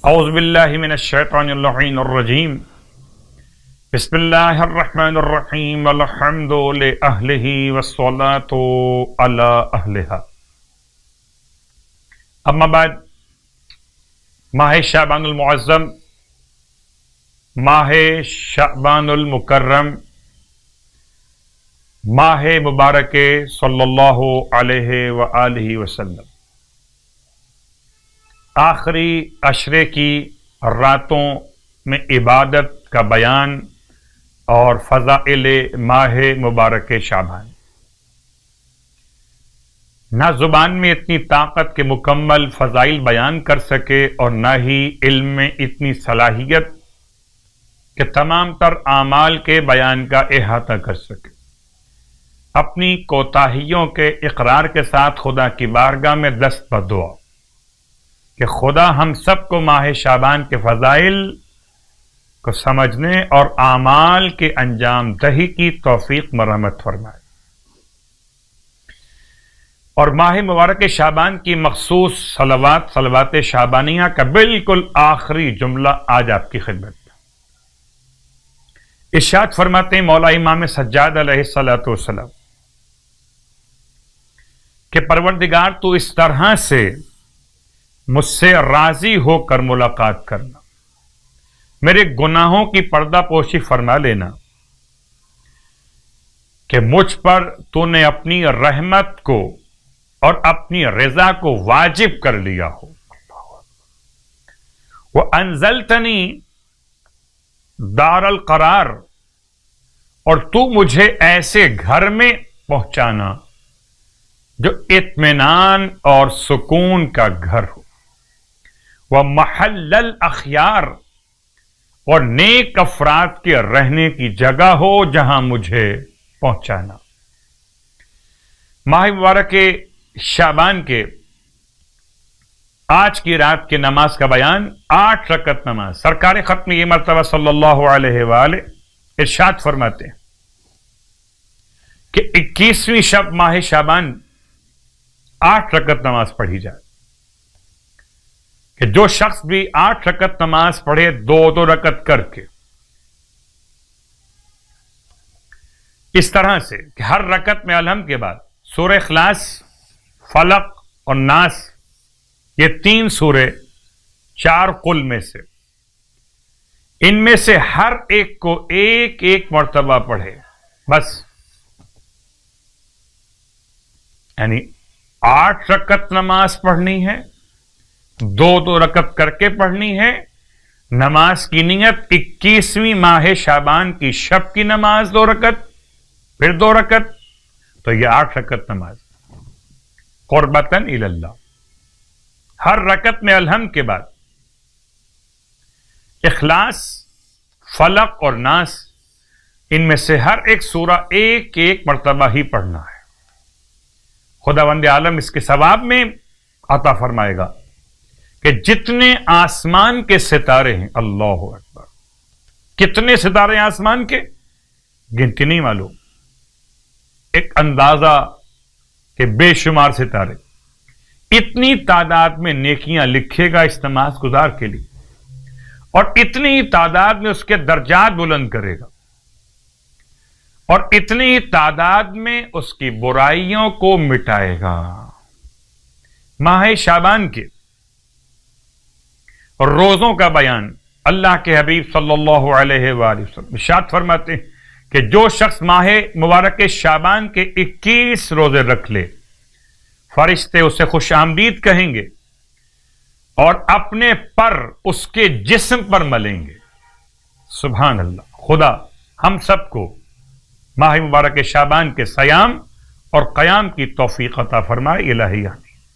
اعوذ باللہ من الشیطان اللعین الرجیم بسم اللہ الرحمن الرحیم الحمد لأہلہ والصلاة علی اہلہا۔ اما بعد، ماہ شعبان المعظم، ماہ شعبان المکرم، ماہ مبارک صلی اللہ علیہ وآلہ وسلم، آخری عشرے کی راتوں میں عبادت کا بیان اور فضائل ماہ مبارک شعبان۔ نہ زبان میں اتنی طاقت کے مکمل فضائل بیان کر سکے اور نہ ہی علم میں اتنی صلاحیت کہ تمام تر اعمال کے بیان کا احاطہ کر سکے۔ اپنی کوتاہیوں کے اقرار کے ساتھ خدا کی بارگاہ میں دست بدعا کہ خدا ہم سب کو ماہ شعبان کے فضائل کو سمجھنے اور اعمال کے انجام دہی کی توفیق مرحمت فرمائے۔ اور ماہ مبارک شعبان کی مخصوص صلوات شعبانیہ کا بالکل آخری جملہ آج آپ کی خدمت میں۔ ارشاد فرماتے ہیں مولا امام سجاد علیہ الصلوۃ والسلام کہ پروردگار تو اس طرح سے مجھ سے راضی ہو کر ملاقات کرنا، میرے گناہوں کی پردہ پوشی فرما لینا کہ مجھ پر تو نے اپنی رحمت کو اور اپنی رضا کو واجب کر لیا ہو۔ وَأَنزَلْتَنِي دار القرار، اور تو مجھے ایسے گھر میں پہنچانا جو اطمینان اور سکون کا گھر ہو۔ وَمَحَلَّ الْأَخْيَارِ، اور نیک افراد کے رہنے کی جگہ ہو جہاں مجھے پہنچانا۔ ماہ مبارک شعبان کے آج کی رات کی نماز کا بیان، 8 رکعت نماز۔ سرکار ختم یہ مرتبہ صلی اللہ علیہ وآلہ ارشاد فرماتے ہیں کہ 21ویں شب ماہ شعبان 8 رکعت نماز پڑھی جائے، کہ جو شخص بھی 8 رکعت نماز پڑھے 2 رکعت کر کے، اس طرح سے کہ ہر رکعت میں الحمد کے بعد سورہ اخلاص، فلق اور ناس، یہ 3 سورے 4 قل میں سے، ان میں سے ہر ایک کو ایک مرتبہ پڑھے، بس یعنی 8 رکعت نماز پڑھنی ہے، 2 رکعت کر کے پڑھنی ہے۔ نماز کی نیت 21ویں ماہ شعبان کی شب کی نماز 2 رکعت، پھر 2 رکعت، تو یہ 8 رکعت نماز قربتاً الی اللہ۔ ہر رکعت میں الحمد کے بعد اخلاص، فلق اور ناس، ان میں سے ہر ایک سورہ ایک مرتبہ ہی پڑھنا ہے۔ خداوند عالم اس کے ثواب میں عطا فرمائے گا کہ جتنے آسمان کے ستارے ہیں، اللہ اکبر، کتنے ستارے ہیں آسمان کے، گنتی نہیں معلوم، ایک اندازہ کہ بے شمار ستارے، اتنی تعداد میں نیکیاں لکھے گا اس نماز گزار کے لیے، اور اتنی ہی تعداد میں اس کے درجات بلند کرے گا، اور اتنی ہی تعداد میں اس کی برائیوں کو مٹائے گا۔ ماہ شعبان کے روزوں کا بیان، اللہ کے حبیب صلی اللہ علیہ وآلہ وسلم ارشاد فرماتے ہیں کہ جو شخص ماہ مبارک شعبان کے 21 روزے رکھ لے، فرشتے اسے خوش آمدید کہیں گے اور اپنے پر اس کے جسم پر ملیں گے۔ سبحان اللہ۔ خدا ہم سب کو ماہ مبارک شعبان کے صیام اور قیام کی توفیق عطا فرمائے۔ الہی